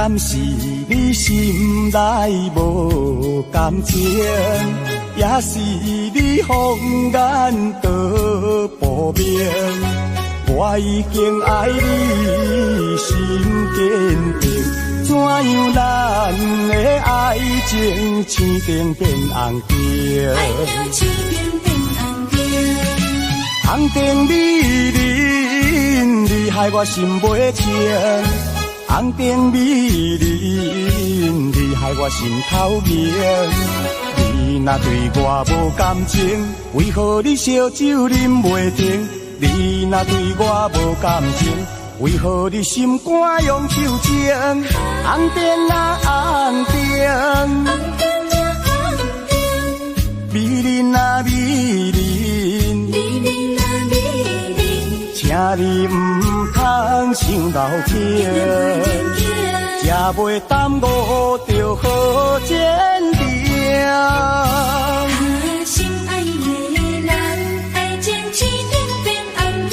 敢是你心内无感情，也是你谎言道不明？我已经爱你心坚定，怎样咱的爱情青灯变红灯？爱情青灯变红灯，红灯美人，你害我心袂清。红灯美人，你害我心头凝。你若对我无感情，为何你烧酒啉袂停？你若对我无感情，为何你心肝用手情？红灯啊红灯，美人啊美人，请你唔通想留情，才袂耽误着好坚定。心爱的人，爱情青灯变红灯。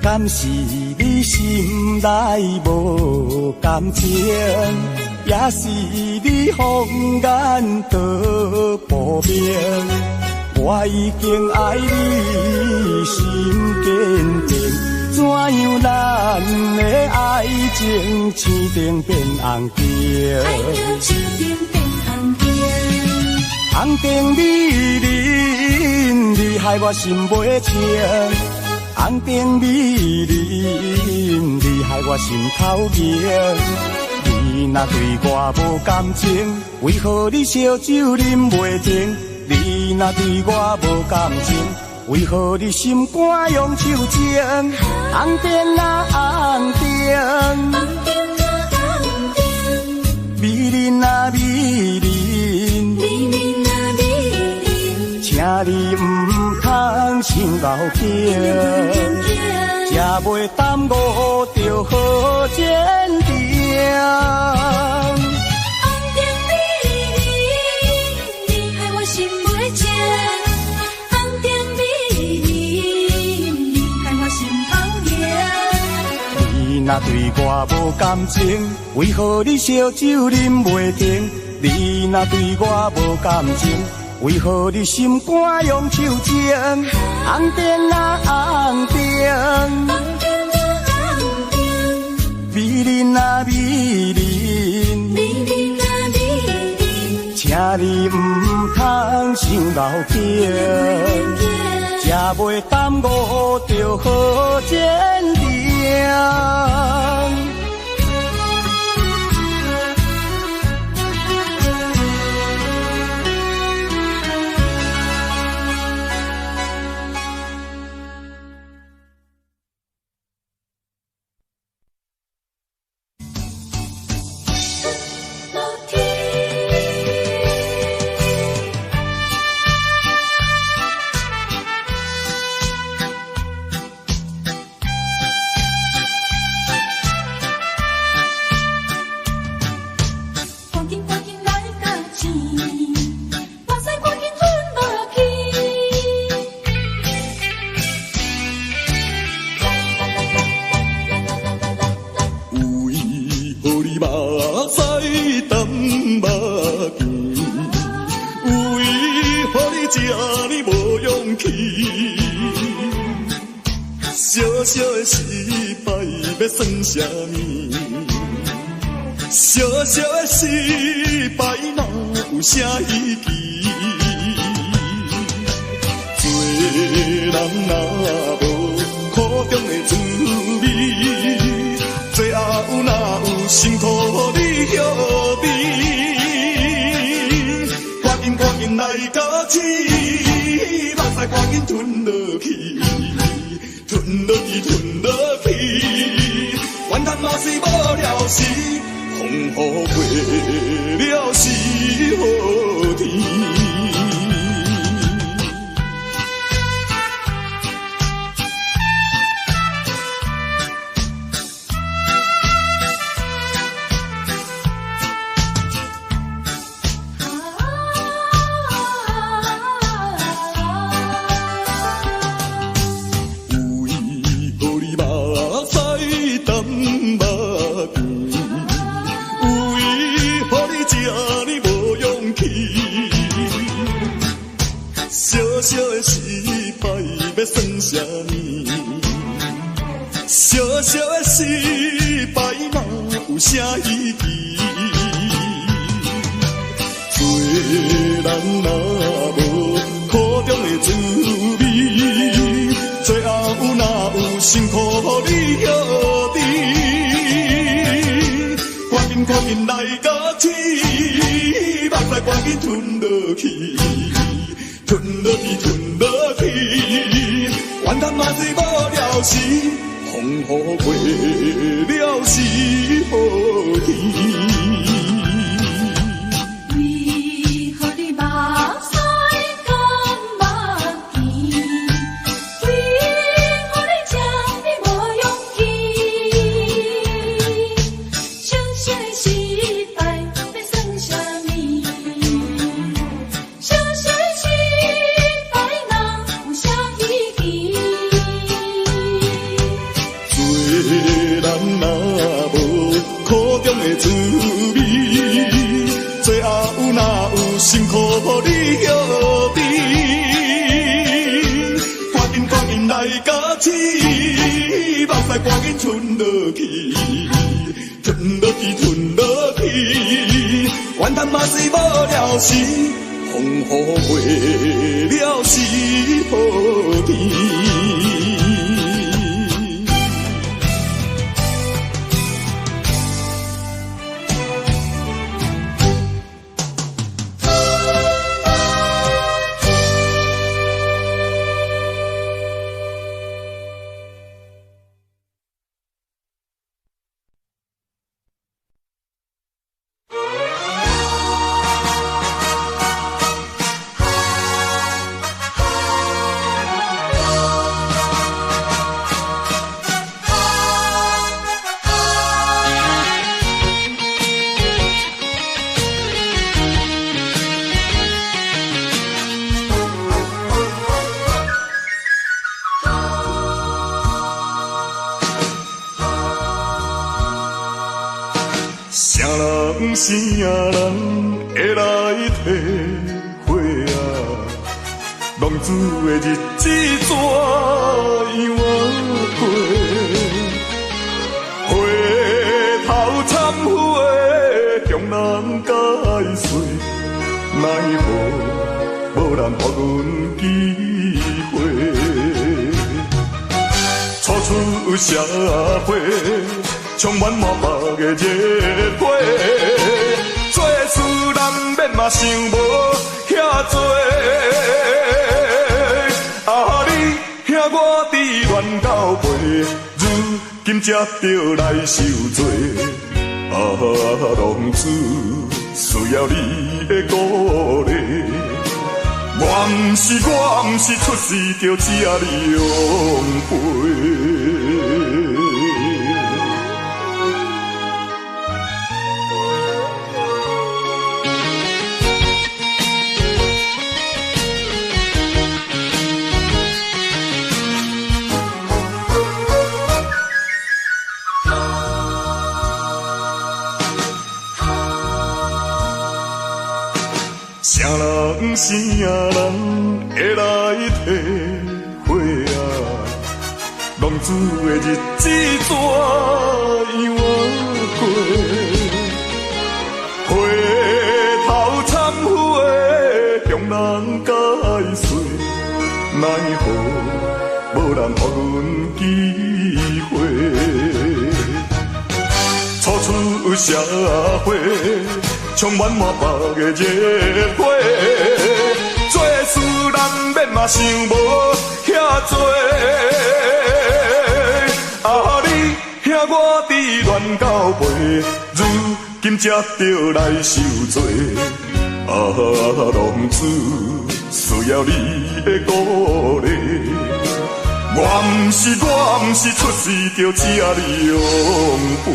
敢是你心内无感情，也是你谎言道不明？我已经爱你心坚定，怎样咱的爱情青灯变红灯？爱情青灯变红灯，红灯美人，你害我心袂清。红灯美人，你害我心头凝。你若对我无感情，为何你烧酒啉袂停？你若对我无感情，为何你心肝用手情？红灯啊红灯，美人啊美人，请你唔通想留情，才袂耽误着好坚定。你若对我无感情，为何你烧酒啉袂停？你若对我无感情，为何你心肝用手情？红灯啊红灯，美人啊美人，请你唔通想留情，才袂耽误着好坚定。小的失败要算啥物？小小的失败哪有啥意义？做人哪无苦中的滋味？最后哪有辛苦你晓得？赶紧来到起，目屎赶紧吞落去。吞落去，怨叹嘛是无了时，风雨过了是好天。有你无勇气。小小的失败要算啥呢？小小的失败哪有啥意义？做人若无苦中的滋味，最后哪有辛苦你晓得？赶紧来甲起，目屎赶紧吞落去，吞落去，吞落去，怨叹嘛是无了时，风雨过了是好天。滋味，最后哪有辛苦你晓得？赶紧来甲起，目屎赶紧吞落去，吞落去，吞落去，怨叹嘛是无了时，风雨过了是好天。啥人会来体会啊？浪子的日子怎样过？回头忏悔，向人解释，奈何无人给阮机会？初出社会，充满满目的热血，做事人免嘛想无遐多。啊，你兄我伫乱到背，如今才着来受罪。啊，浪子需要你的鼓励。我毋是出世就请你养陪。啥人会来体会啊？浪子的日子怎样过？回头忏悔，向人解释，奈何无人给阮机会？初出社会，充满满目的热血，做事人免嘛想无遐多。啊，你兄我伫乱到背，如今才着来受罪。啊，浪子需要你的鼓励。我毋是出世就请你养陪。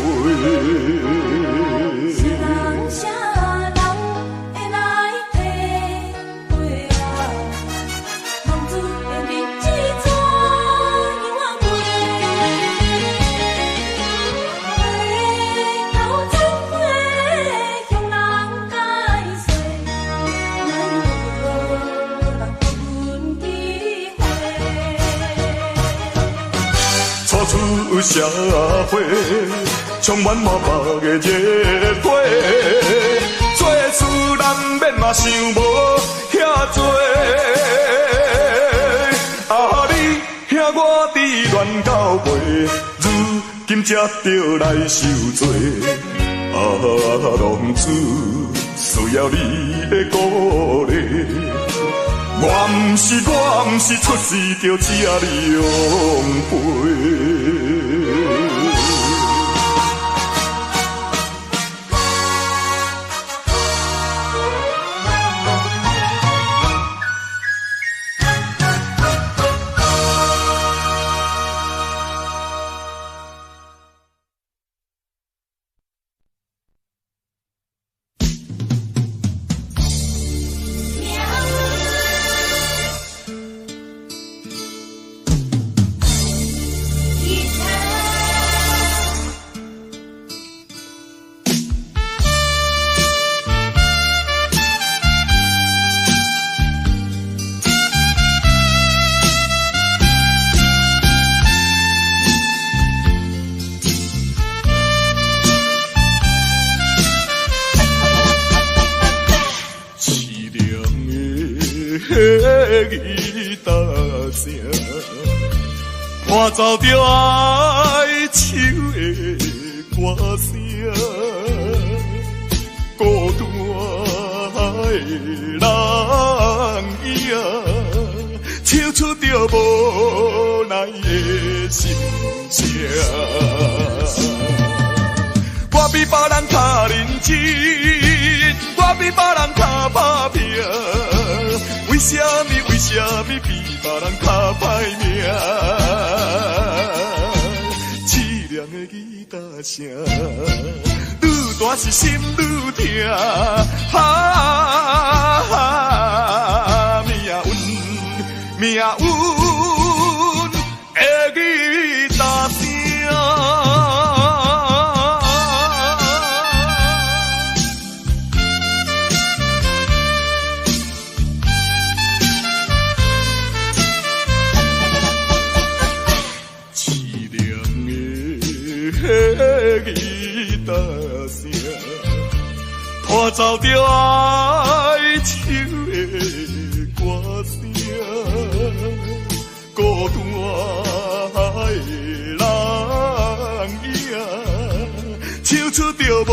出社会，充满满目的热火。做事难免嘛想无遐多，啊你兄我伫乱交陪，如今才着来受罪。啊，浪子需要你的鼓励。我毋是出世就吃你用陪。伴奏着哀愁的歌声，孤单的人影，唱出着无奈的心声。我比别人较认真，我比别人较打拼，为什么比别人较歹命？凄凉的吉他声，愈大是心愈痛。命运的吉他声。吉他声，伴奏着哀愁的歌声，孤单的人影，唱出着无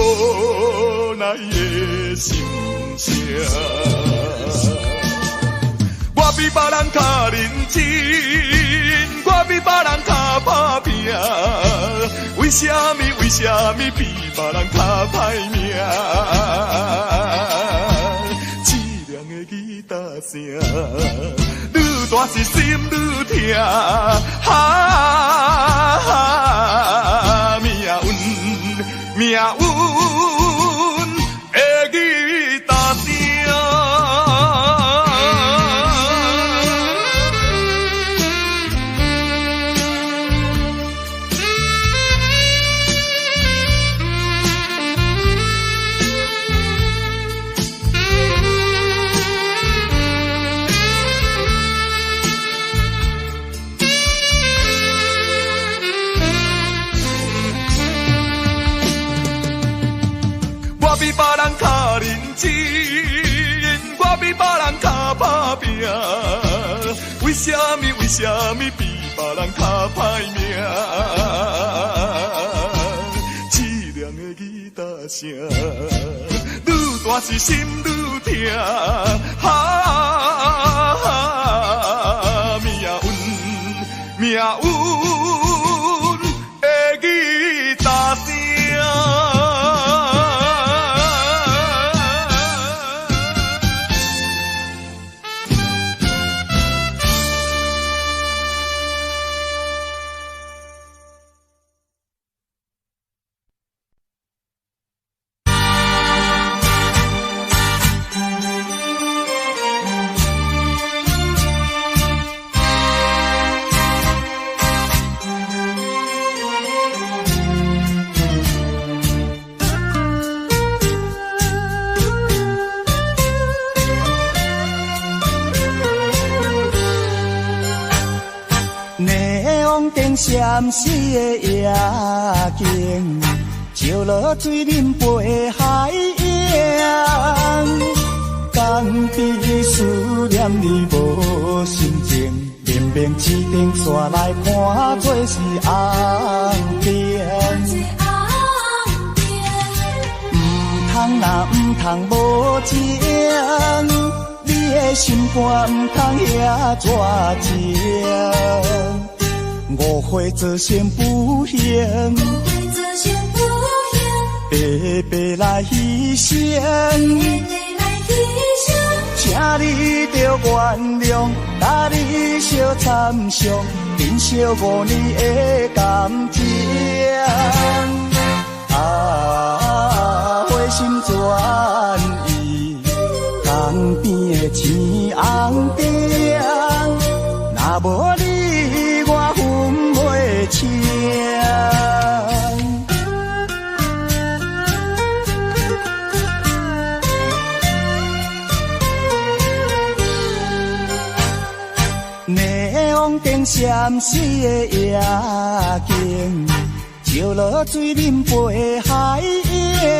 奈的心声。我比别人较认真，我比别人较打拼，为什么比别人较歹命？凄凉的吉他声，愈大是心愈痛。命运的吉他声。我比别人较认真，我比别人较打拼，为什么比别人较歹命？凄凉的吉他声，愈大是心愈痛。命运的吉他声。闪烁的夜景，照落水面陪海洋。江边思念你无心情，明明市顶煞来看做是红灯。唔通无情，你的心肝唔通遐绝情。误会做成不幸，白白来牺牲。请你着原谅，甲你相参详，珍惜5年的感情。花心转意，江边的青红灯，若无你我分袂清。霓虹灯闪烁的夜景，照落水面陪海洋。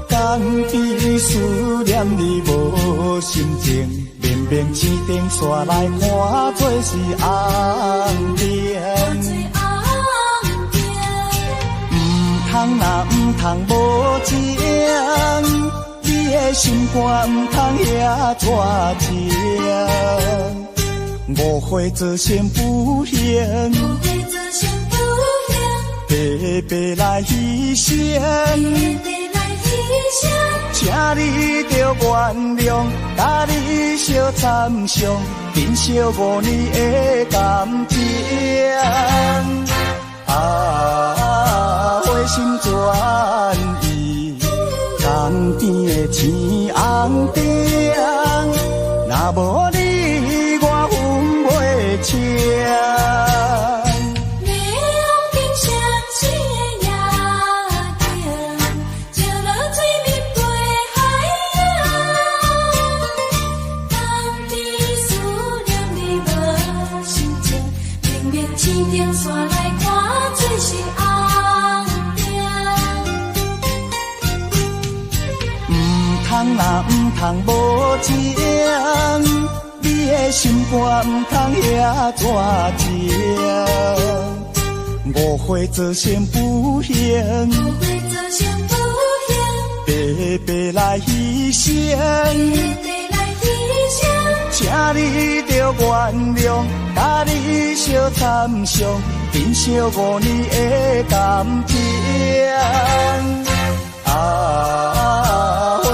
江边思念你无心情，明明市顶煞来看做是红灯。唔通无情，你的心肝唔通遐绝情。误会做成不幸，白白来牺牲。请你着原谅，甲你相参详，珍惜5年的感情。花心转意，江边的青红灯，若无你我分袂清。唔通无情，你的心肝唔通遐绝情。误会做成不幸，白白来牺牲。请你着原谅，甲你相参详，珍惜5年的感情。花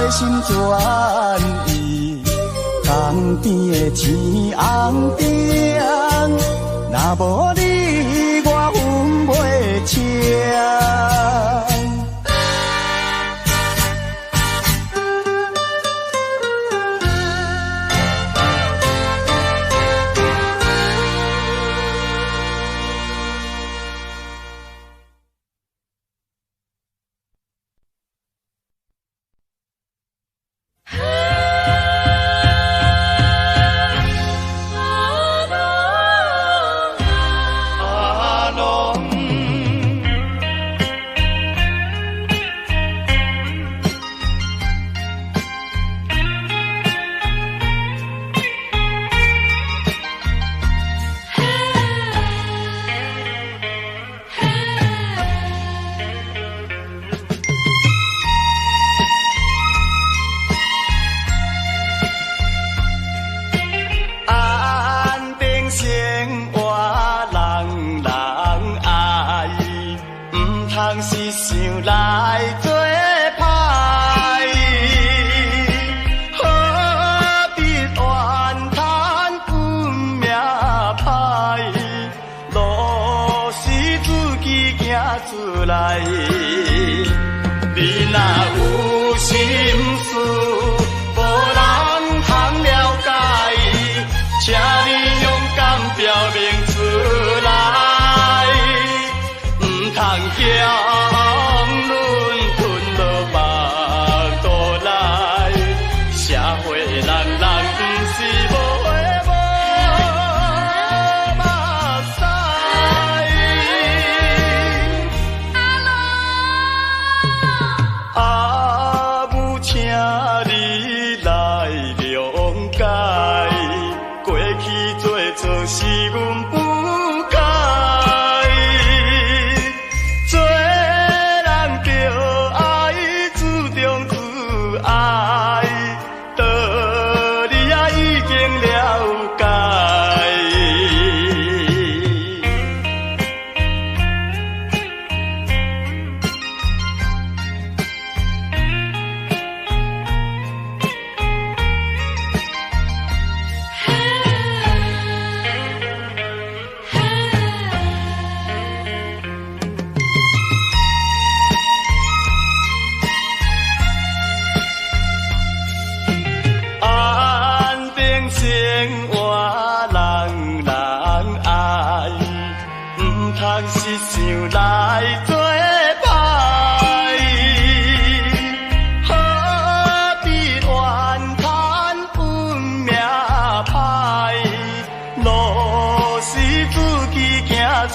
心转意，江边的青红灯，若无你我分袂清。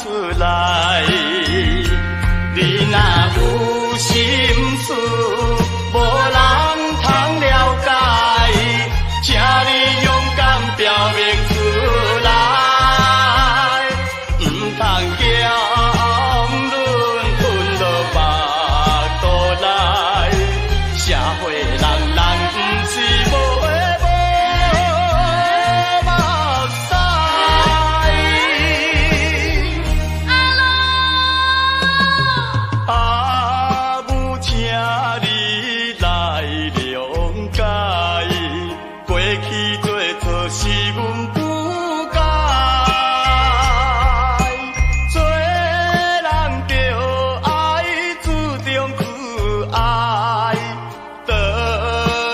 出来。你若有心事，无人通了解，请你勇敢表明出来，唔通强论吞落腹肚内。社会人不是无话无目屎。阿母，请你来谅解，过去做错是阮不该，做人着爱注重去爱，道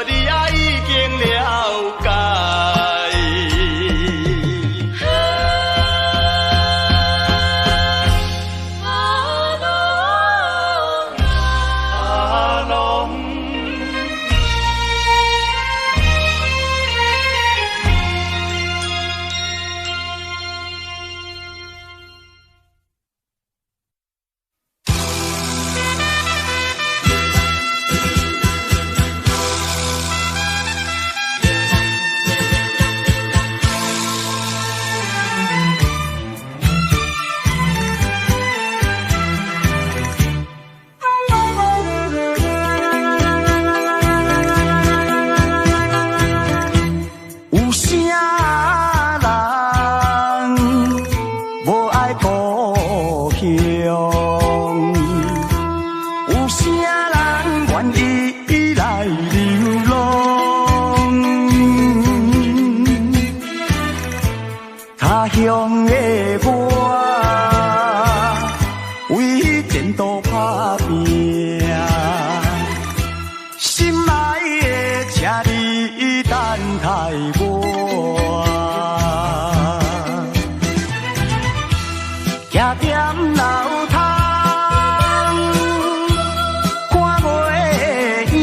理啊已经了解。阿龙，有啥人无爱故乡？有啥人愿意来流浪？他乡的我，为前途打拼。心爱的，请你等待我，徛踮楼窗，看袂影，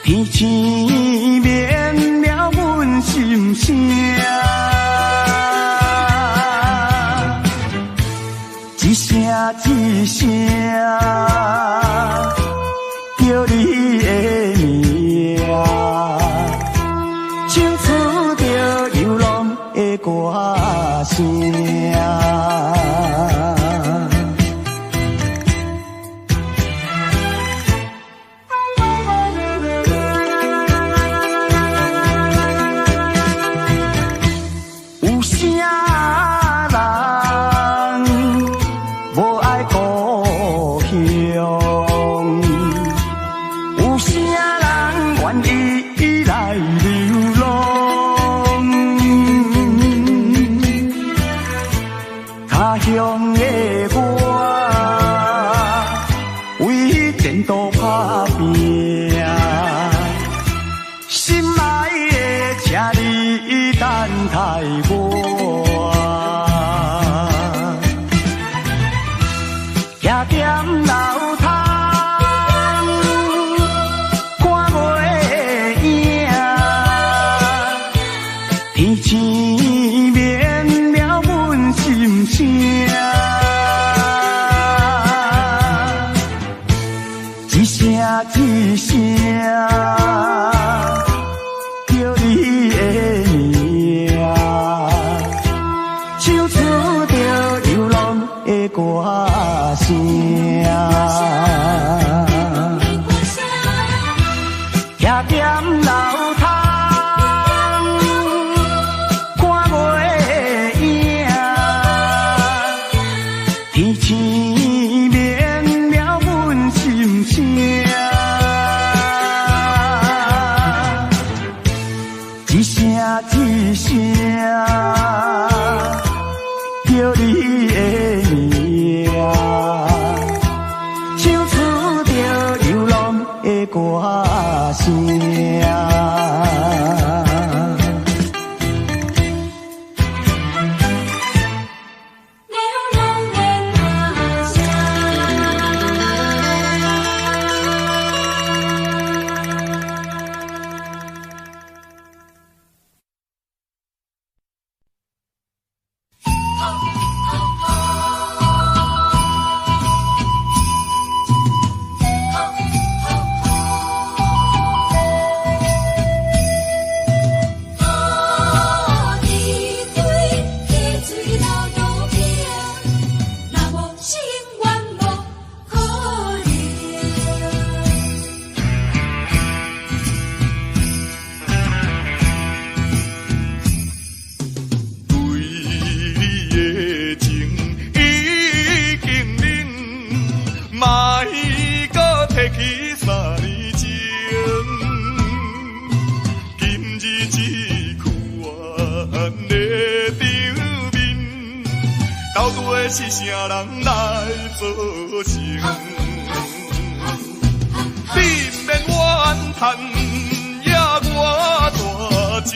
天星绵了阮心声，一声一声。叫你的名，唱出着流浪的歌声。有啥人无爱故乡？有啥人愿意来流浪？他乡的我，为前途打拼。心爱的，请你等待我，徛踮楼窗。天星绵了阮心声，一声一声叫你的名，唱出着流浪的歌声。徛踮楼窗。天星绵了阮心声，一声一声叫你的名，唱出着流浪的歌声。是啥人来做成？你免怨叹，也我大情，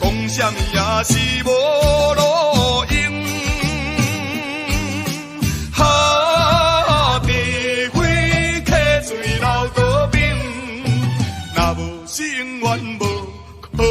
讲啥物也是无路用。哈，地火客水流倒冰，若无是永远无可能。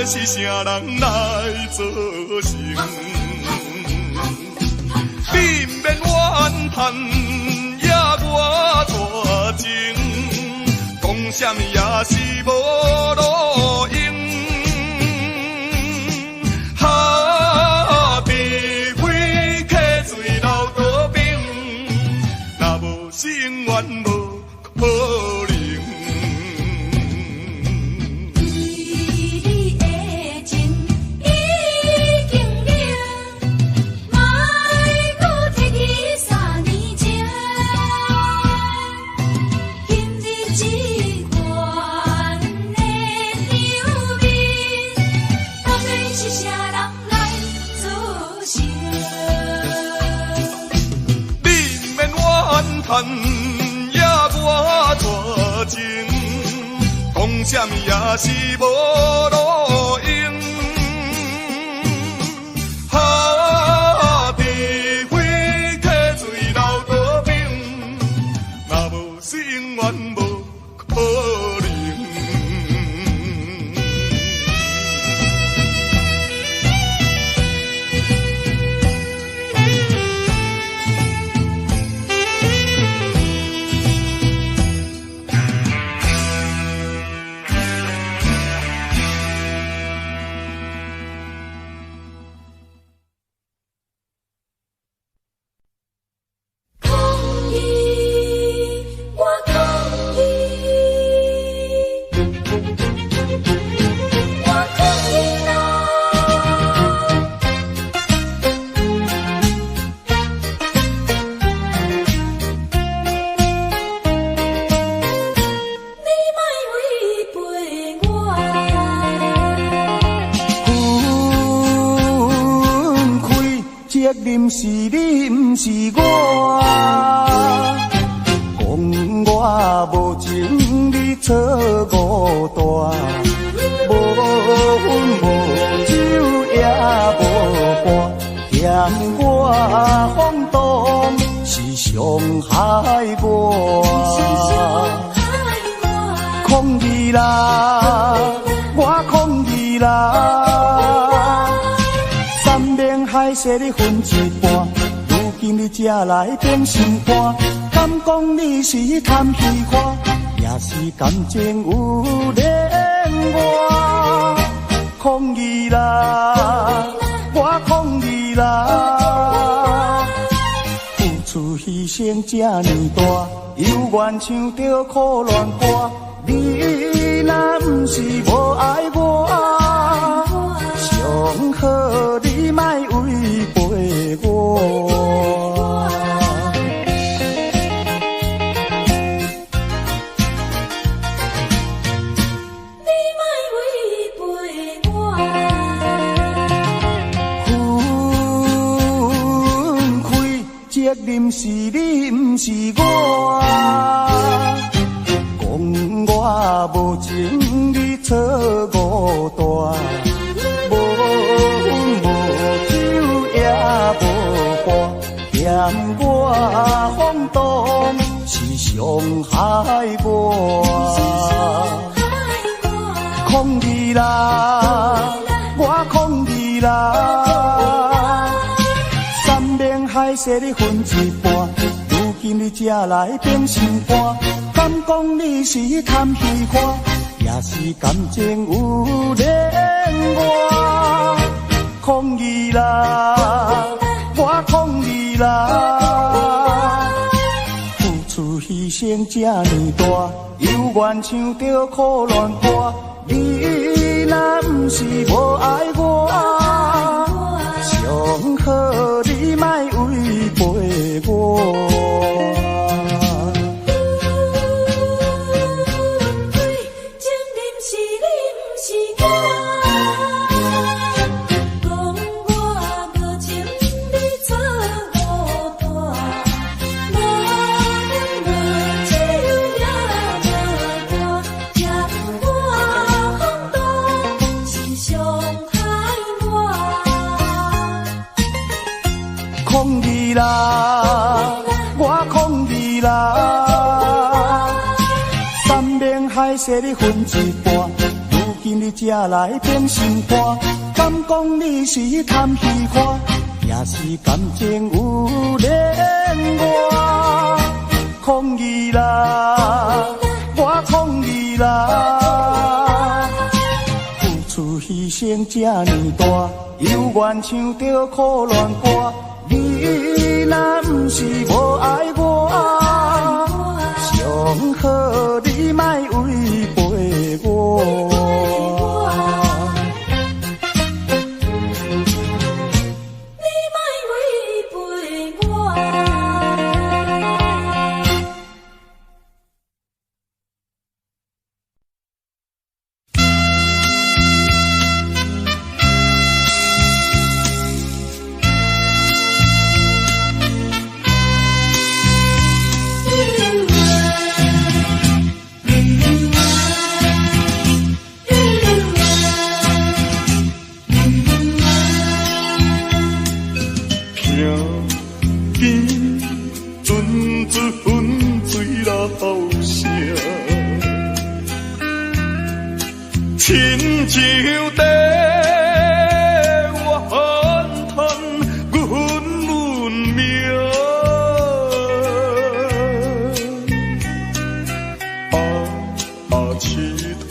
是啥人来做成？你免怨叹，也我大情，讲啥物也是无路用。哈，地火客水流倒冰，若无是永远无可能。叹也我大情，讲啥物也是无路用。哈，地火客水流倒冰，若无是永远无可能。责任是你，不是我。讲我无情，你错误大。无分无酒也无伴，嫌我放荡是伤害我。抗议啦，我抗议啦。海誓你分一半，如今你才来变心肝，敢讲你是贪虚华，也是感情有恋我？抗议啦，我抗议啦，付出牺牲这呢大，犹原唱着苦恋歌，你若不是无爱我，上好你莫违背我。你莫违背我。分开责任是你，不是我。讲我无情，你错误大。嫌我放荡是伤害我，抗议啦，我抗议啦，山盟海势你分一半，如今你才来变心肝，敢讲你是贪虚华，也是感情有恋我。抗议啦，我抗议啦，付出牺牲这呢大，犹原唱着可怜歌。你若不是无爱我，上好你莫违背我。抗议啦，我抗议啦，山盟海誓你分一半，如今你才来变心肝，敢讲你是贪虚华，也是感情有恋我。抗议啦，我抗议啦，付出牺牲这呢大，犹原唱着可怜歌。你若不是无爱我，上好你莫违背我。亲像地我翻腾阮运命，痴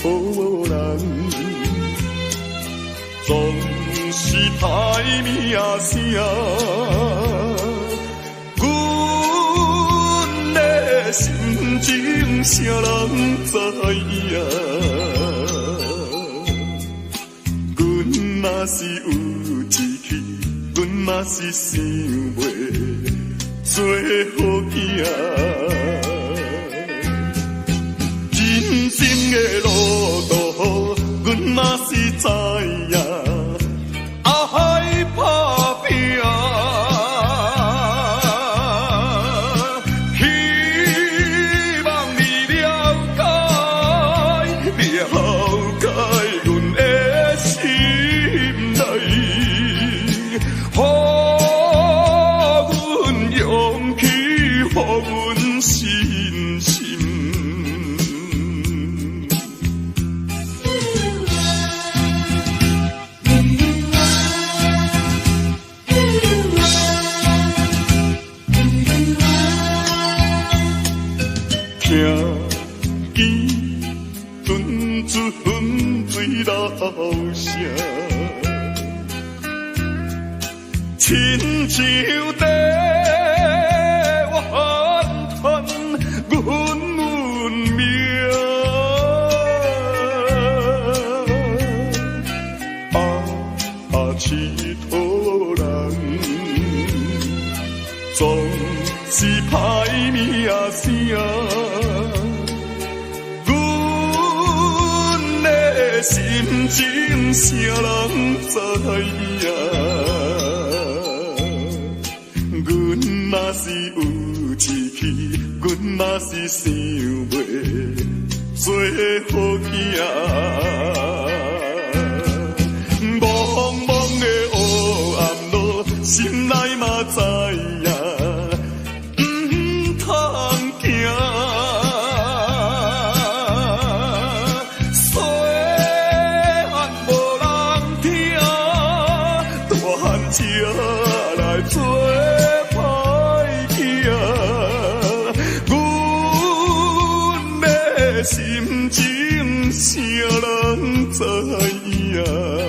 途人总是歹名声，阮的心情谁人知影？若是有志气，阮嘛是想袂做好囝。人生的路途，阮嘛是知影，爱打拼。希望你了解阮的心。予阮勇气，予阮信心。听见阵阵水流声。亲像地我翻腾阮运命，痴途人总是歹名声，阮的心情谁人知影？阮嘛是有志气，阮嘛是想袂做好囝。茫茫的黑暗路，心内嘛知影，唔通行。细汉无人听，大汉才来做。啥人知影？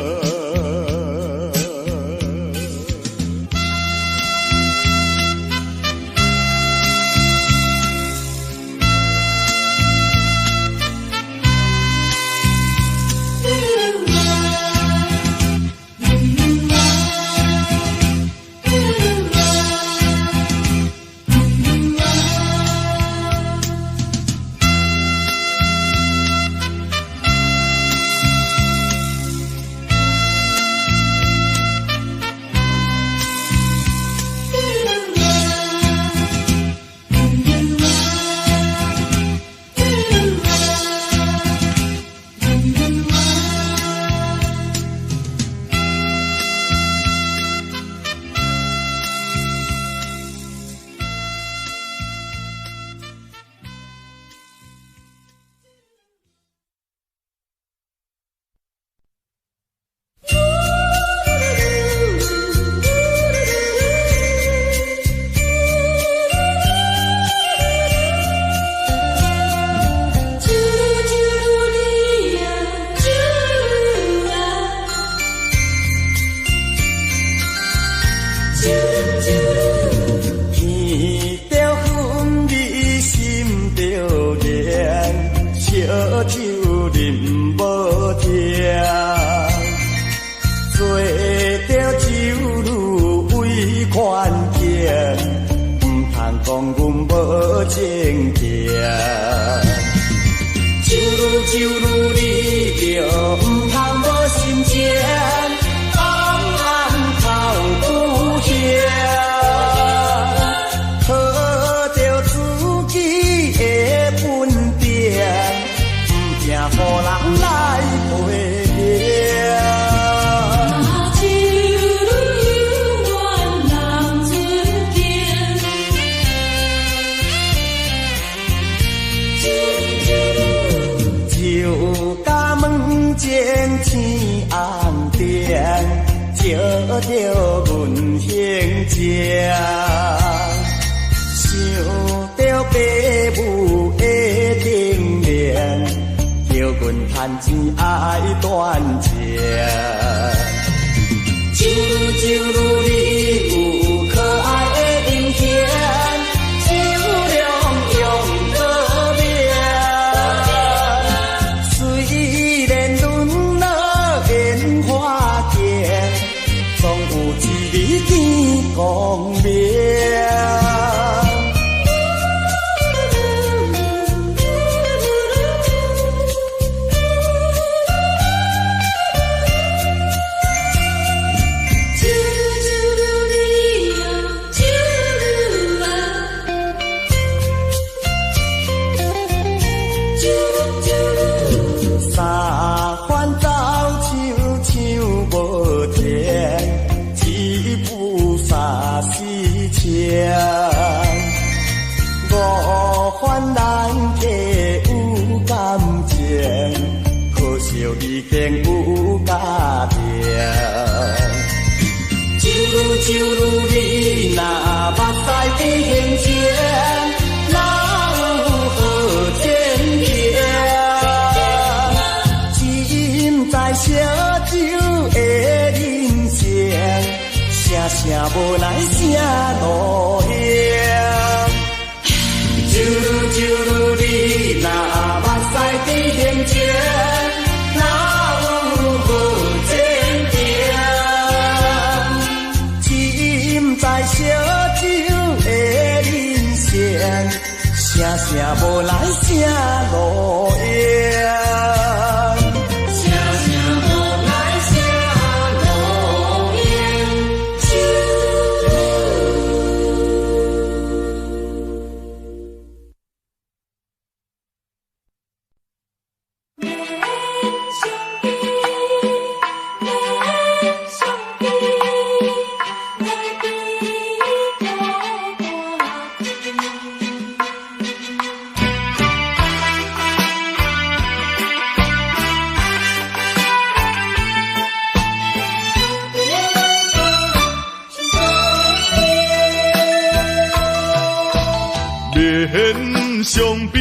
相比，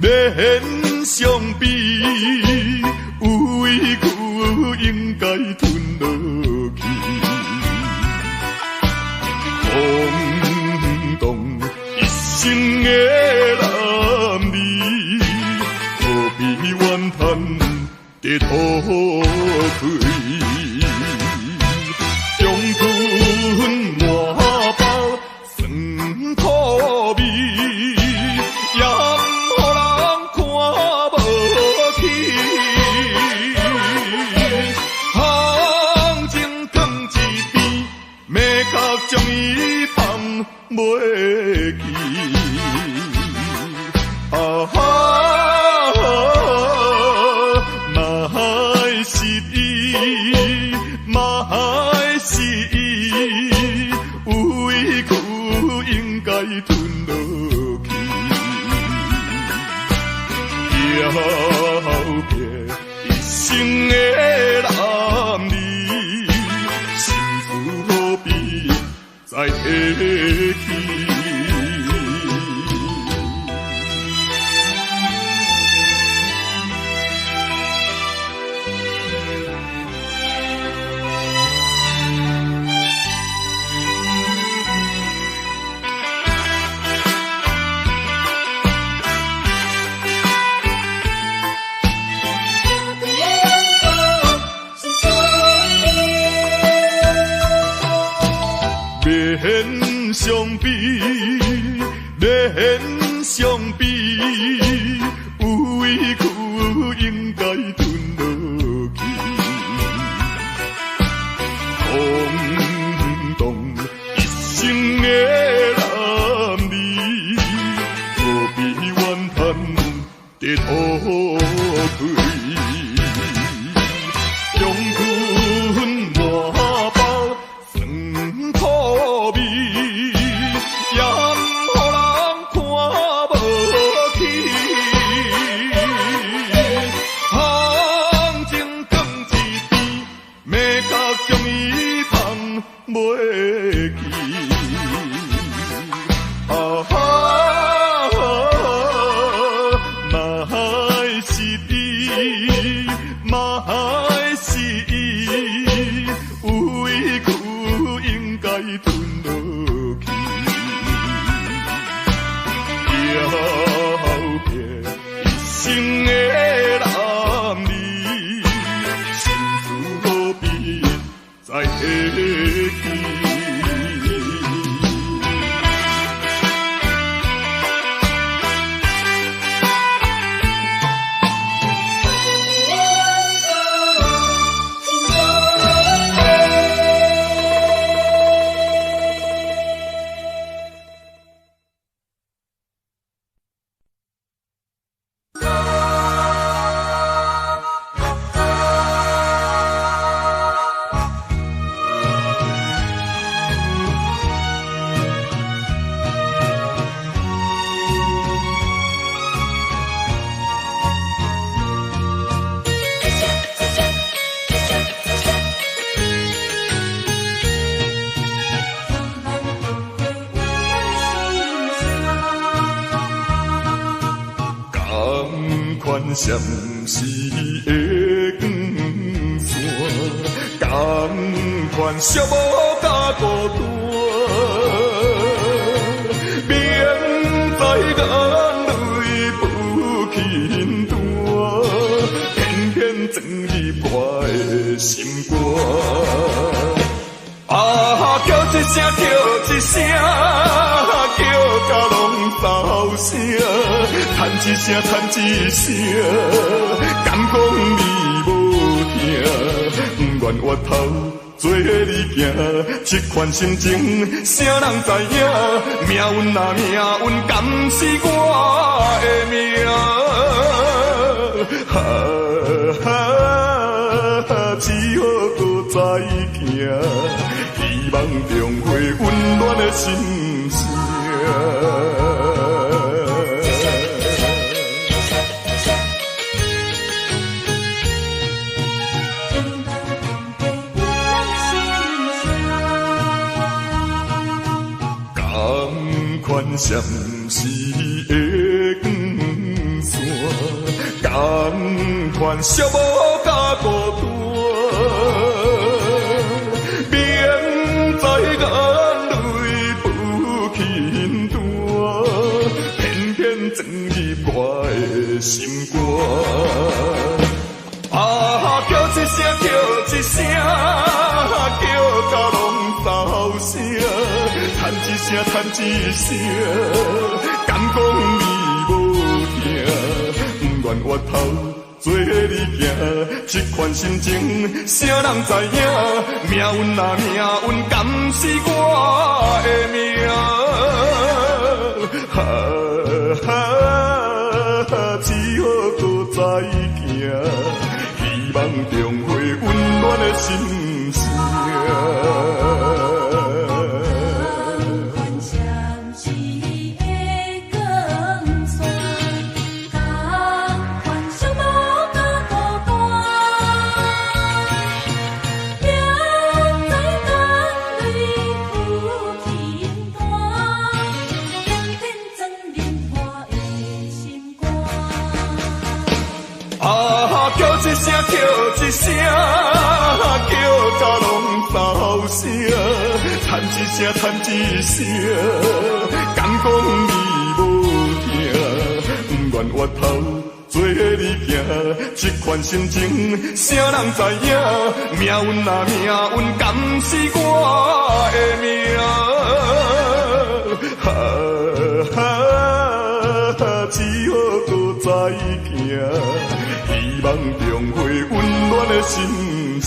免相比，有委屈应该吞落去。空洞一生的男儿，何必怨叹在土开？中吞满包酸苦味，也毋予人看无起。行情放一边，要甲将伊放袂记。啊哈！嘛是伊，嘛是伊，有委屈应该吞落去。了别一生的男儿，心事何必再提起？免相比，免相比，有委屈应该吞落去。空洞一生的男儿，何必怨叹在土开？中吞满包酸苦味，也毋予人看无起。行情放一边，要甲将伊放袂记。啊哈！嘛是伊，嘛是伊，有委屈应该吞落去。了别一生的男儿，心事何必再提起？闪时的光线，甘愿寂寞甲孤单，免在眼泪不轻弹，偏偏装入我的心肝。啊，叫一声，叫一声，叫甲拢走声，叹一声，叹一声，敢讲你无听，不愿回头做你行，这款心情谁人知影？命运啊命运，敢是我的命？只好搁再行。希望重回温暖的心声。甘款闪时的光线，甘款寂寞甲孤单，免在眼泪不轻弹，偏偏钻入我的心肝。啊，叫一声，叫一声，叫到拢走声，叹一声，叹一声，敢讲你无听，不愿回头做你行，这款心情，谁人知影？命运啊命运，敢是我的命？哈哈，只好搁再行。希望重回温暖的心声。幻想起的光线，共幻想无甲孤单，命在眼泪不轻弹，偏偏钻入我的心肝。啊，叫一声，叫一声，叫到拢走声，叹一声，叹一声，敢讲你无听，不愿回头做你行，这款心情，谁人知影？命运啊命运，敢是我的命？哈哈，只好搁再行。希望重回温暖的心声。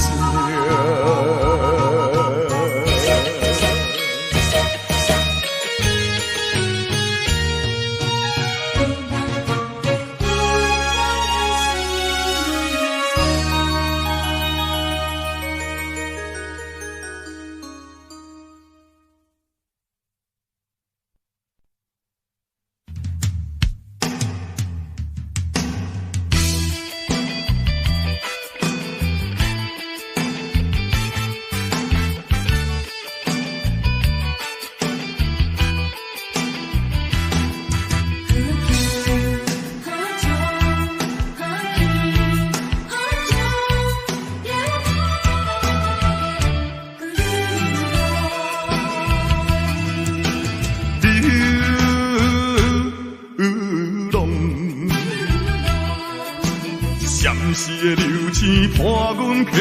暂时的流星伴阮飘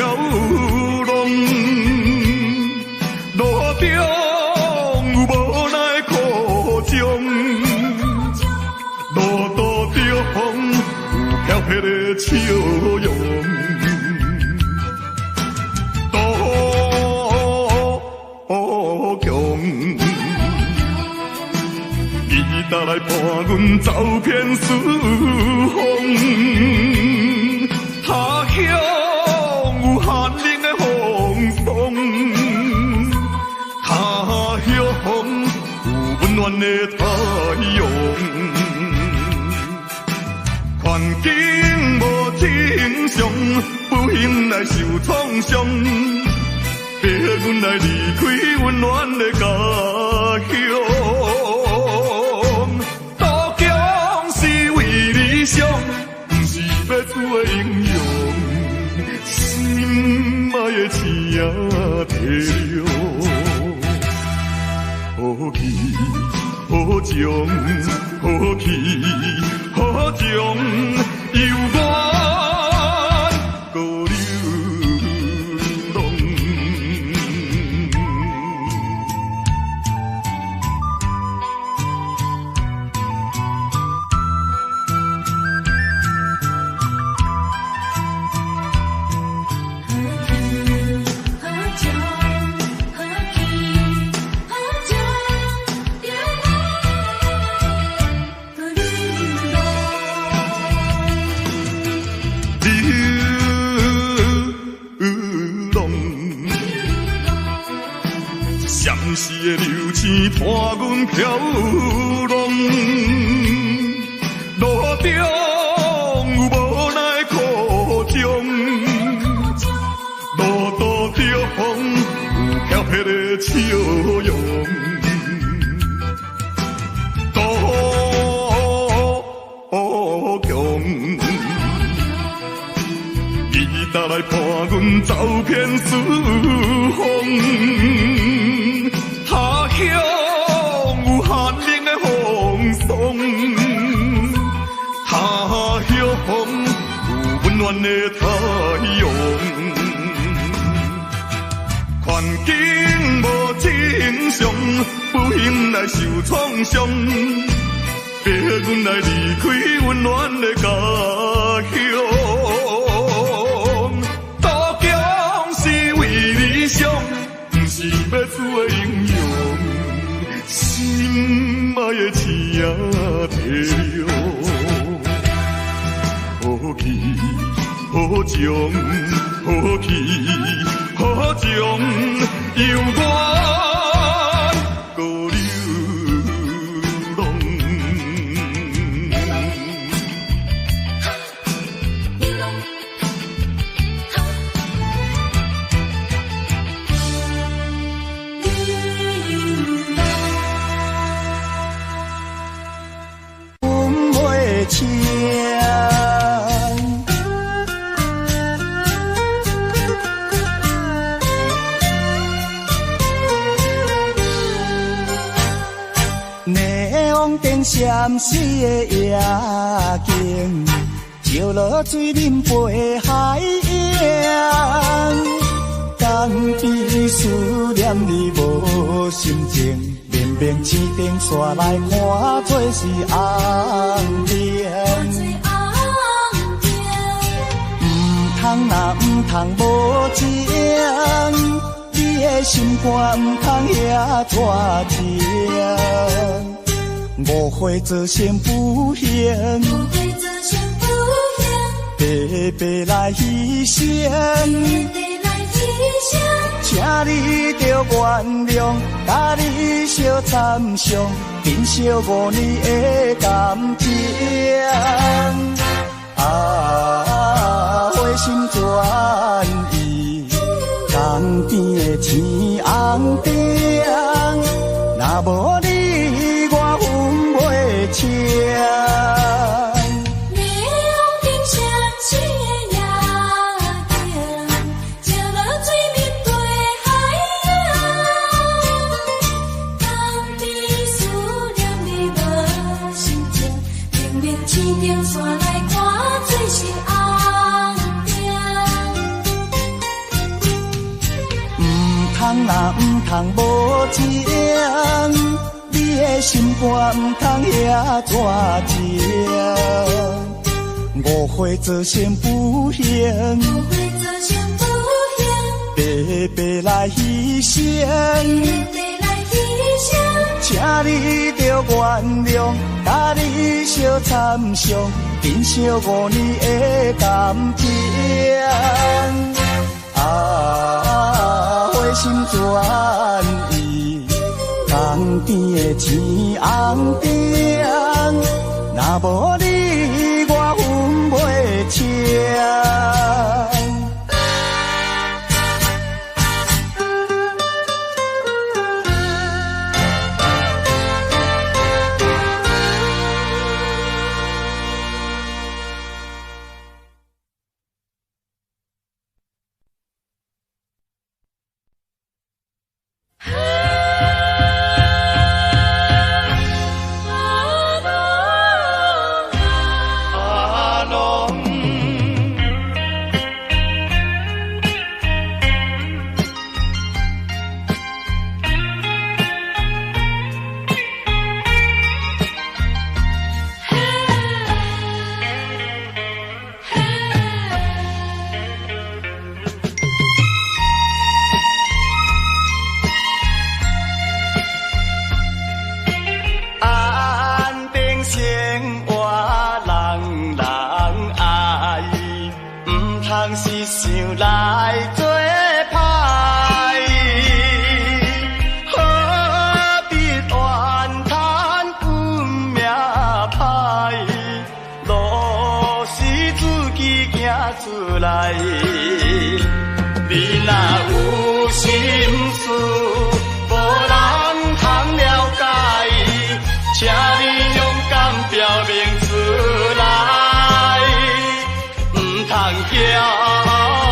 浪，路中有无奈苦衷，路途中有飘撇的笑容，多强。伊踏来伴阮走遍四方。他乡有寒冷的风霜，他乡有温暖的太阳。环境无正常，不幸来受创伤，逼阮来离开温暖的家乡。渡江是为理想。要做的英雄，心爱的青也提了，好气好情好气好情，犹原搁流浪。闪烁的流星伴阮飘浪，路中有无奈苦衷，路途中有飘撇的笑容，多强。搭来伴阮走遍四方。他乡有寒冷的风霜，他乡有温暖的太阳。环境无正常，不幸来受创伤，逼阮来离开温暖的家乡。渡江是为理想，不是要出的英雄，心爱的星体亮。好气好情好气好情，犹原高流浪。阮袂请。灯闪烁的夜景，照落水面陪海洋。江边思念你无心情，绵绵青灯煞来看做是红颜。唔通无情，你的心肝唔通遐大情。误会做成不幸，白白来牺牲，请你着原谅，甲你相参详，珍惜5年的感情。花心转意，江边的天红顶，若无你。情，霓虹灯闪烁的夜景，照落水面对海洋。江边思念你无心情，明明青灯煞来看做是红红。唔通无情。你的心肝唔通遐大情，误会做成不幸，白白来牺牲，请你着原谅，甲你相参详，珍惜5年的感情。花心转意。江边的天红顶，若无你，我分袂清。通骄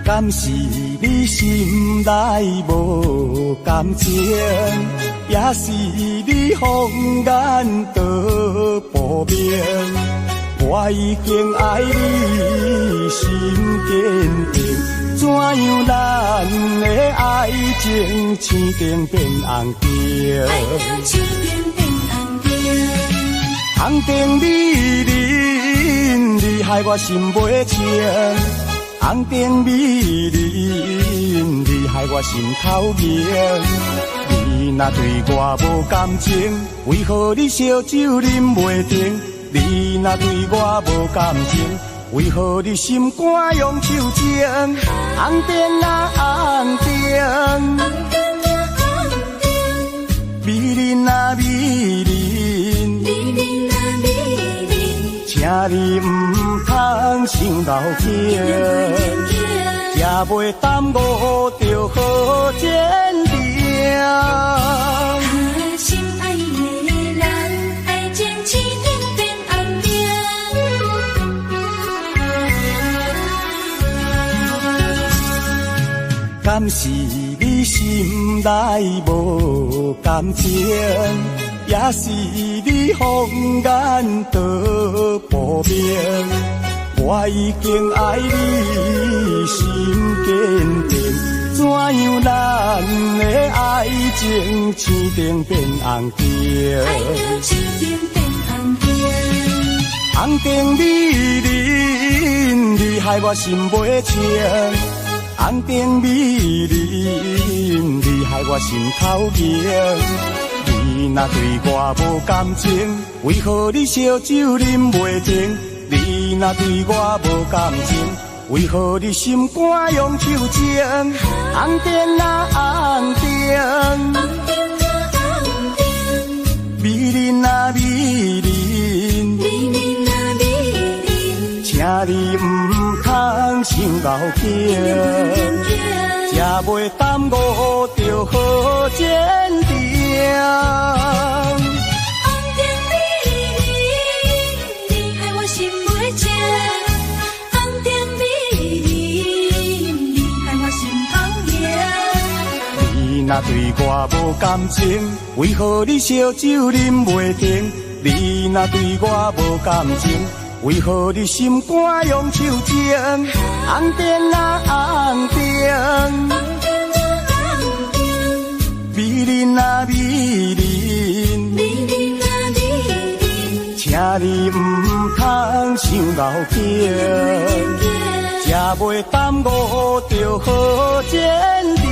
敢是你心内无感情，也是你放眼道不明？我已经爱你心坚定，怎样咱的爱情青灯变红灯？爱情青灯变红灯。红灯美人，你害我心袂清。红灯美人，你害我心头痒。你若对我无感情，为何你烧酒啉袂停？你若对我无感情，为何你心肝用手情？红灯啊红灯，红灯啊红灯，美人啊美人，美人啊美人，请你唔通想老境，也袂耽误着好坚定。心爱的人，爱情青灯变红灯。敢是你心内无感情，也是你放眼道不明？我已经爱你心坚定，怎样咱的爱情青灯变红灯？爱情青灯变红灯。红灯美人，你害我心袂清。红灯美人，你害我心头痒。你若对我无感情，为何你烧酒啉袂停？你若对我无感情，为何你心肝用手情？红灯啊红灯，红灯啊红灯，美人啊美人，美人啊美人，请你唔通想老境，也袂耽误着好坚定。红灯美人，你害我心袂静。红灯美人，你害我心头痒。你若对我无感情，为何你烧酒啉袂停？你若对我无感情，为何你心肝用手情？红灯啊红灯，红灯啊红灯，美人啊美人，美人啊美人，请你唔通想老境，也袂耽误着好坚定。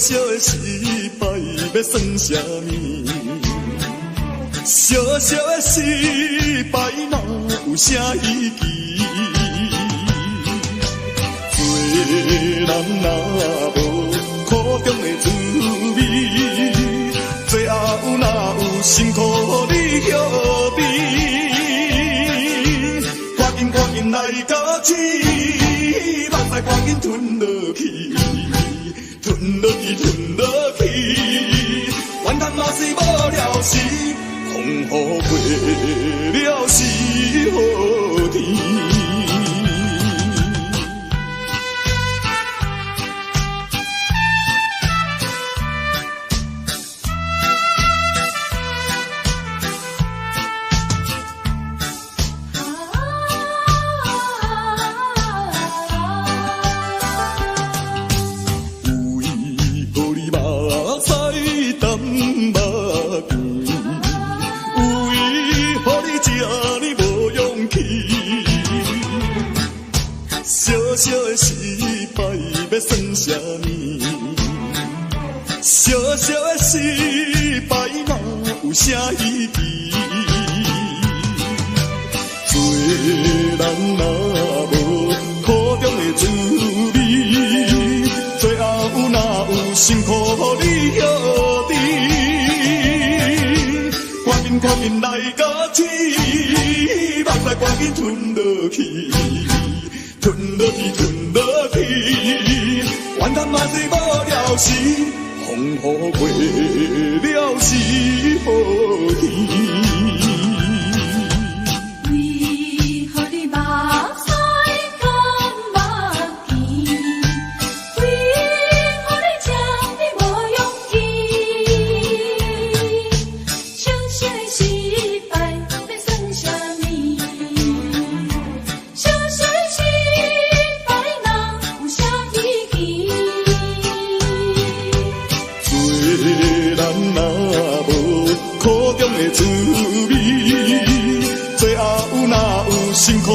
小的失败要算啥物？小小的失败哪有啥意义？做人若无苦中的滋味，最后哪有辛苦你晓得？赶紧来到起，目屎赶紧吞落去。吞落去，怨叹嘛是无了时，风雨过了是好天。有小小的失败要算啥物？小小的失败哪有啥意义？做人若无苦中的滋味，最后哪有辛苦你晓得？赶紧来甲起，目屎赶紧吞落去，吞落去，吞落去，怨叹嘛是无了时，风雨过了是好天。为何你目屎甘目甜？为何你这你无勇气？小小的失败要算啥物？小小的失败哪有啥意义？做人若无苦中的滋味，最后哪有辛苦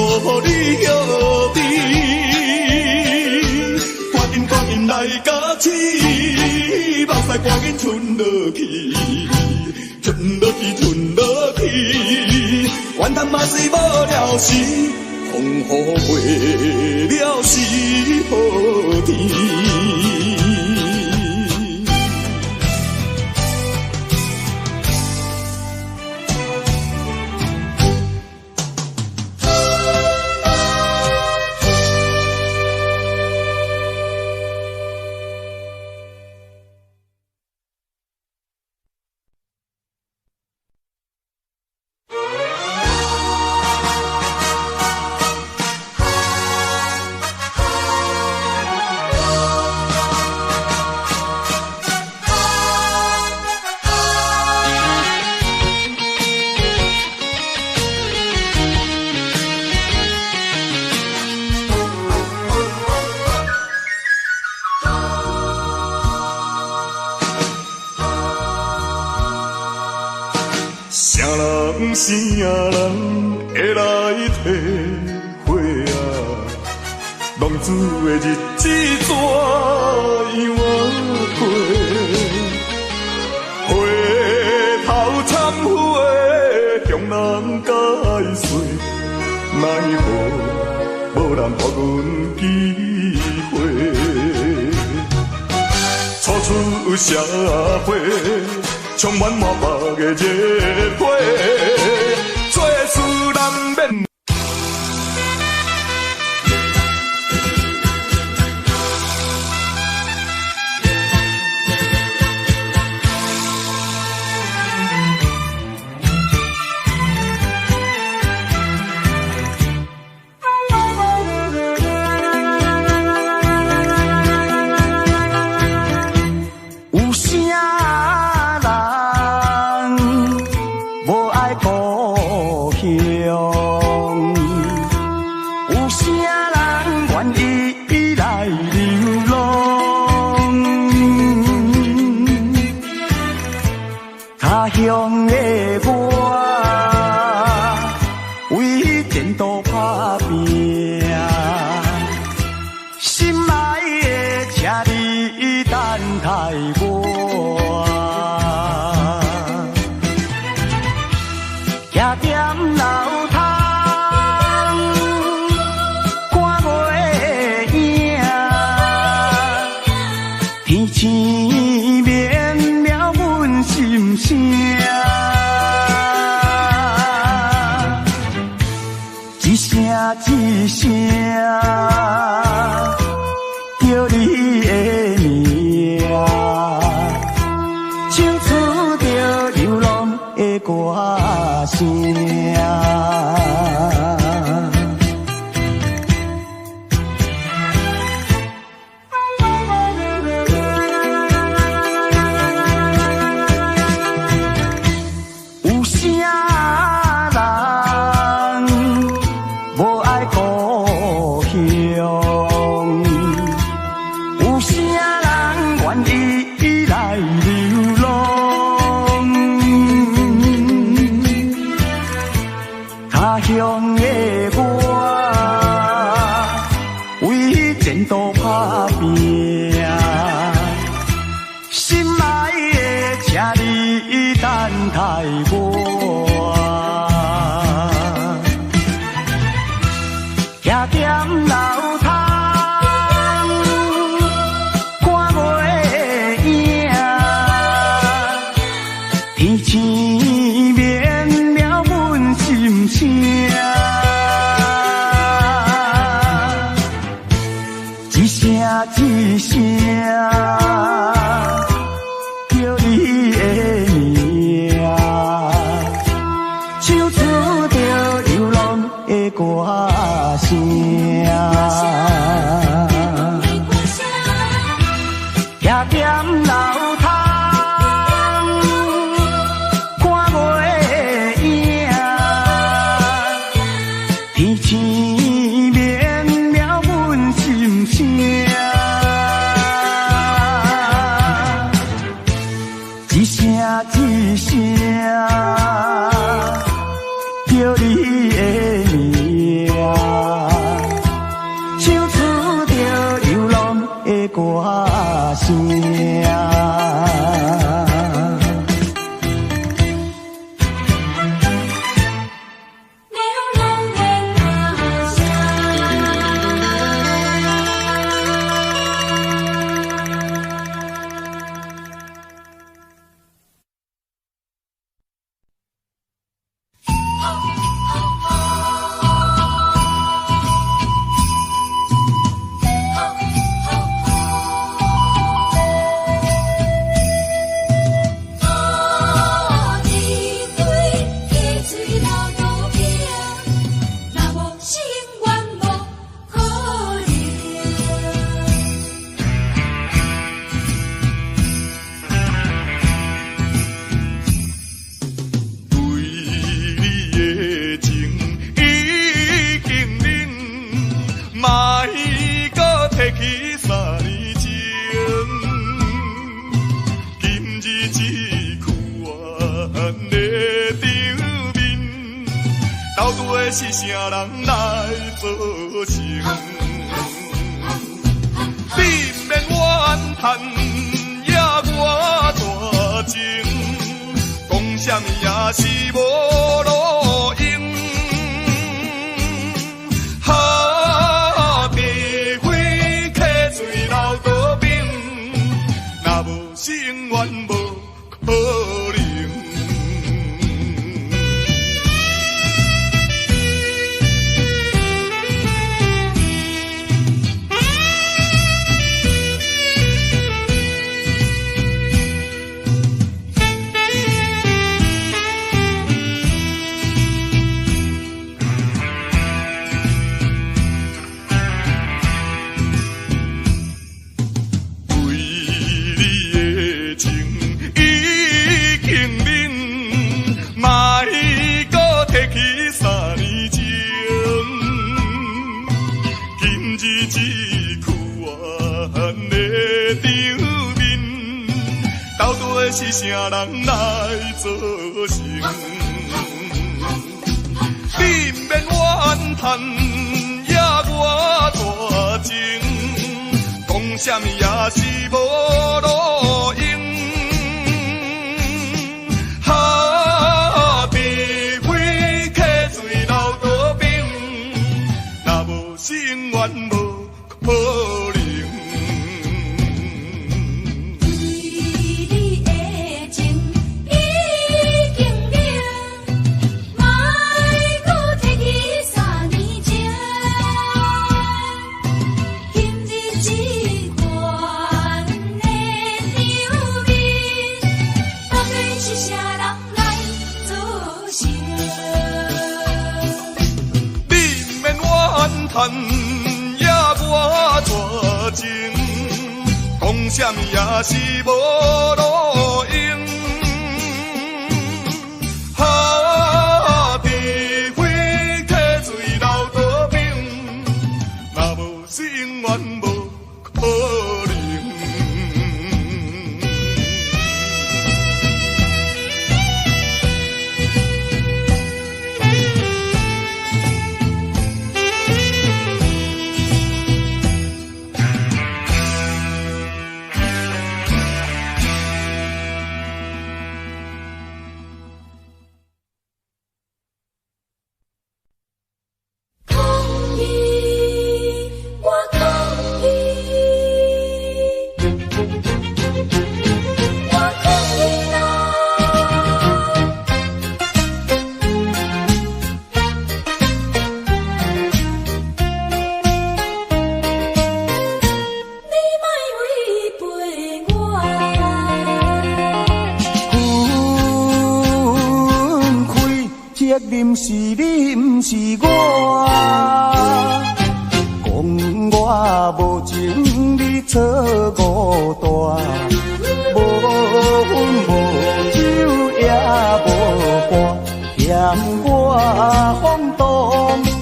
你晓得？赶紧来甲起，目屎赶紧吞落去，吞落去，吞落去，怨叹嘛是无了时，风雨过了是好天。啥人会来体会啊？浪子的日子怎样过？回头忏悔，向人解释，奈何无人给阮机会？初出社会，充满满腹的热火，做事难免。有啥人无爱故乡？有啥人愿意来流浪？他乡的我，为前途打拼，心爱的车你等待我。徛踮楼窗，看月影，天星绵渺阮心声，一声一声叫你的名，唱出着流浪的歌声。有啥人无爱故乡？前途打拼。心爱的，请你等待我。徛踮楼窗，看月影，天星绵渺阮心声。一声一声叫你的名，唱出着流浪的歌声。徛踮楼窗，看月影，天星绵渺阮心声。一声一声叫你的名，唱出着流浪的歌声。是啥人来做成？你免怨叹，也我大情，讲什么也是无路用。好地花客水流多冰，若无心愿无可能。是啥人来做成？你免怨叹，也我大情，讲什么也是无路用。好地花客水流多冰，若无心愿无可能。也我大情，讲什么也是无路用。好地花客水流多冰，若无心愿无可能。是你，毋是我。讲我无情，你错误大。无分无酒也无伴，嫌我放荡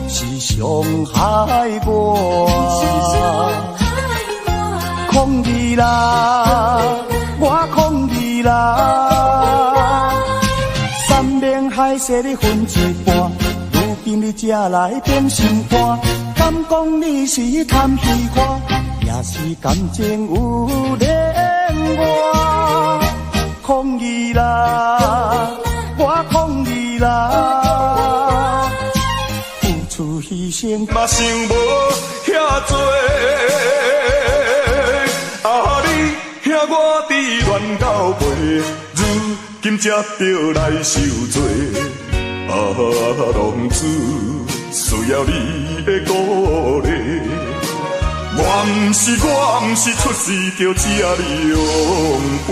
是伤害我。抗议啦，我抗议啦！山盟海誓你分一半，如今你才来变心肝，敢讲你是贪虚看，也是感情有恋我？抗议啦，我抗议啦！付出牺牲嘛想无遐多。听我伫乱到背，如今才着来受罪。浪子需要你的鼓励。我毋是出世着这样陪。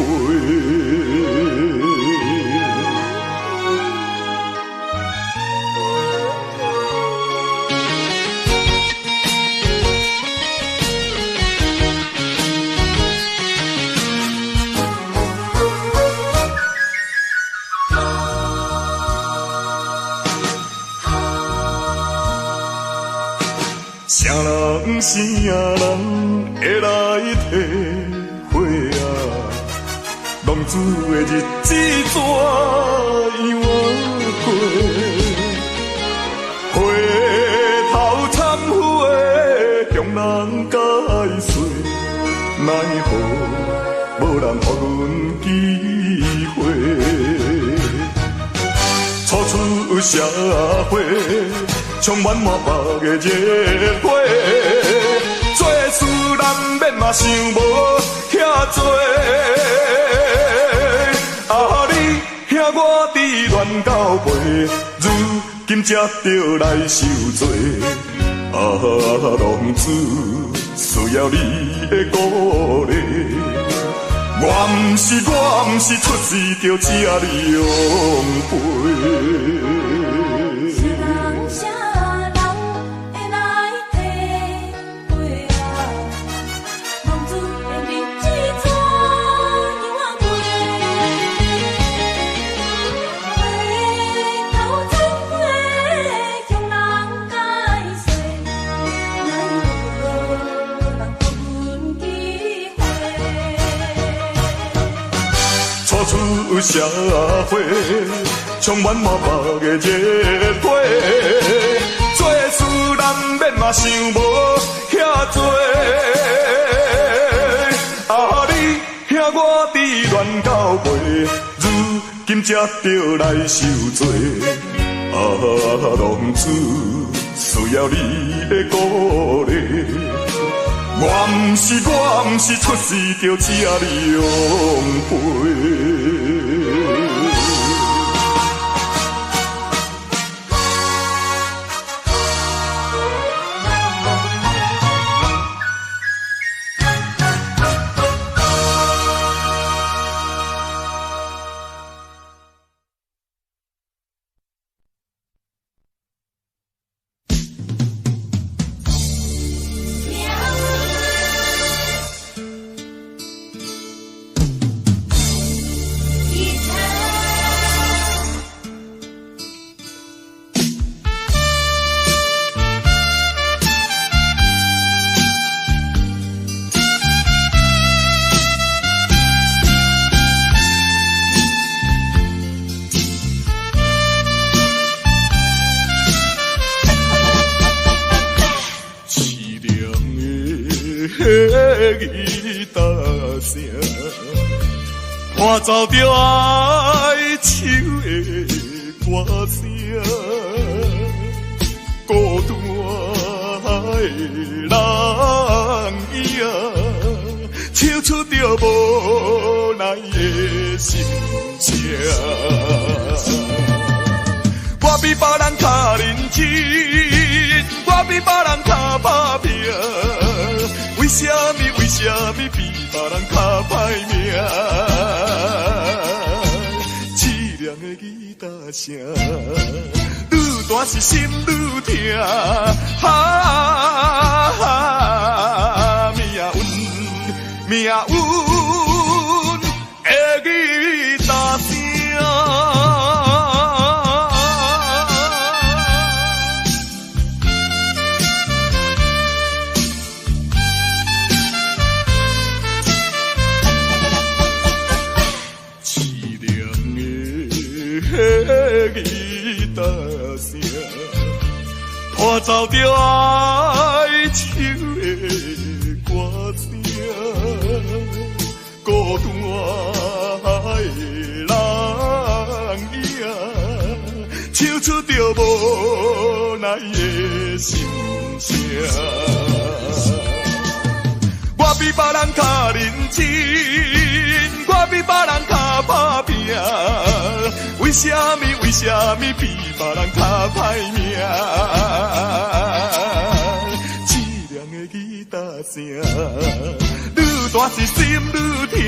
啥人会来体会啊？浪子的日子怎样过？回头忏悔，向人解释，奈何无人予阮机会？初出社会。充满满目的热火，做事难免嘛想无遐多。你听我伫乱到背，如今才着来受罪。浪子需要你的鼓励。我毋是出世着这样陪。出社会，充满满目的热火，做事难免嘛想无遐多。你听我伫乱到背，如今才着来受罪。浪子需要你的鼓励。我毋是出世着这样陪。吉他声，伴奏着哀愁的歌声，孤单的人影，唱出着无奈的心情。我比别人较认真，我比别人较打拼。为什么比别人较歹命？凄凉的吉他声，愈大是心愈痛。命运的吉他声。吉他声，拖走着哀愁的歌声，孤单的人影，唱出着无奈的心声。我比别人较认真，我比别人较打拼。为什么比别人较歹命？凄凉的吉他声，愈大是心愈痛。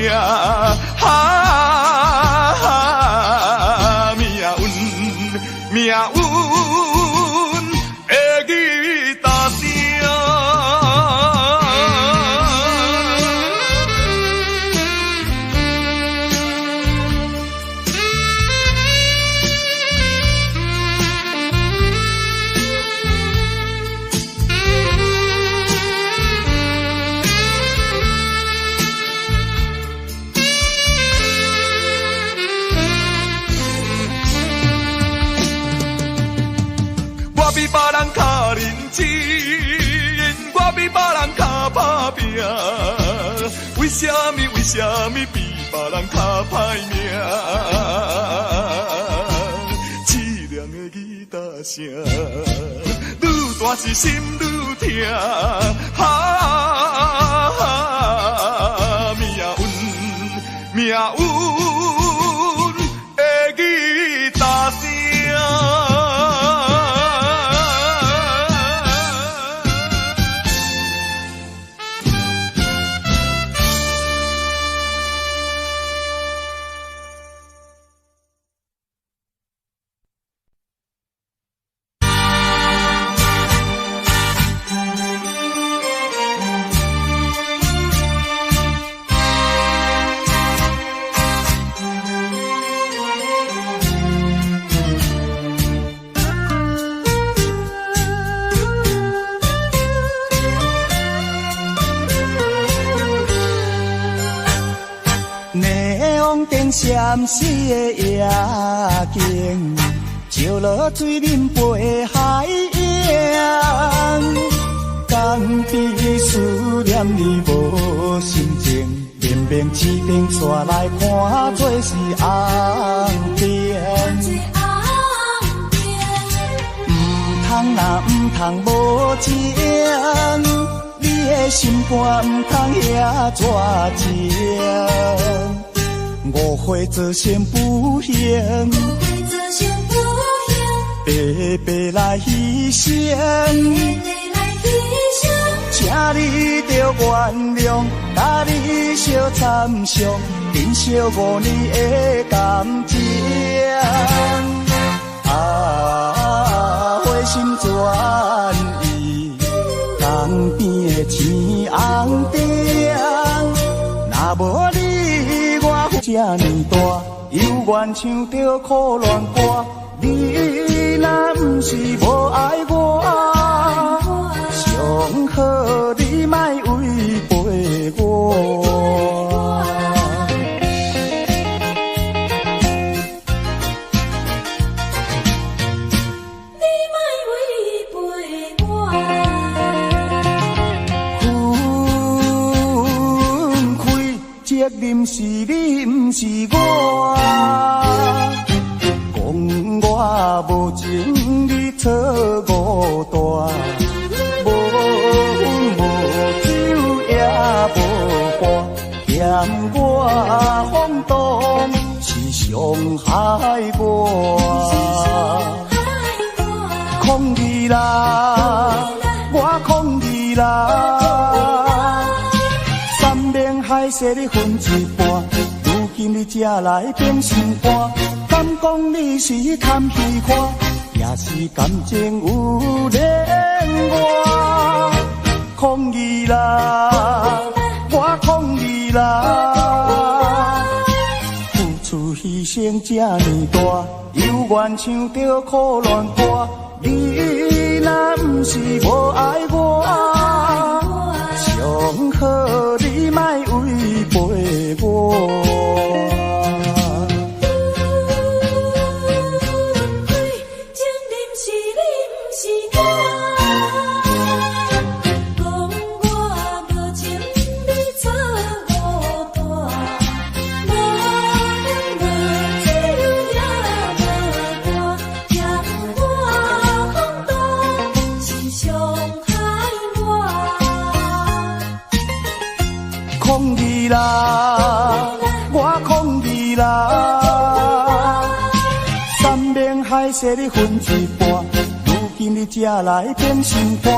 命运的吉他声。我比别人较认真，我比别人较打拼。为什么比别人较歹命？凄凉的吉他声，愈大是心愈痛。命运的吉他声。闪烁的夜景，照落水面陪海洋。江边思念你无心情，绵绵市顶煞来看做是红灯。唔通无情，你的心肝唔通遐绝情。误会造成不幸，白白来牺牲，请你着原谅，甲你相参详，珍惜5年的感情。花心转意，江边的天红顶，若无你。这呢大，犹原唱着苦恋歌。你若不是无爱我，上好你莫违背我。你莫违背我。分开责任是你。不是我，讲我无情，你错误大，无分无酒也无伴，嫌我放荡是伤害我。抗议啦，我抗议啦，山盟海誓你分一半。今日才来变心肝，敢讲你是看戏看，也是感情有恋我。抗议啦，我抗议啦，付出牺牲这呢大，犹原唱着苦恋歌。你若不是无爱我，上好你莫违背我。抗议啦，我抗议啦，山盟海誓你分一半，如今你才来变心肝，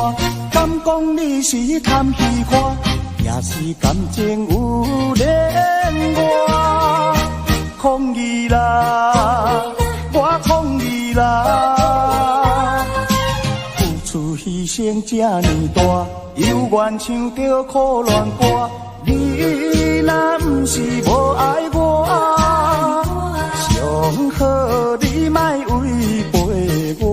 敢讲你是贪戏看，也是感情有恋我。抗议啦，我抗议啦，付出牺牲这呢大，犹原唱着苦恋歌。你若不是无爱我，上好你莫违背我。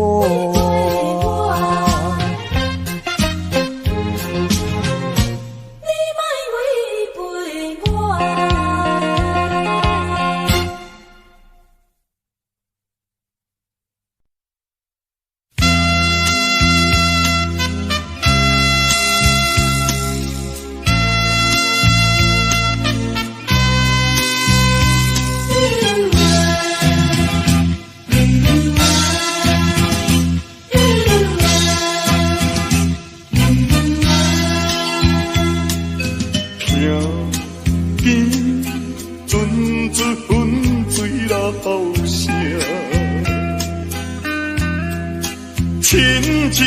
亲像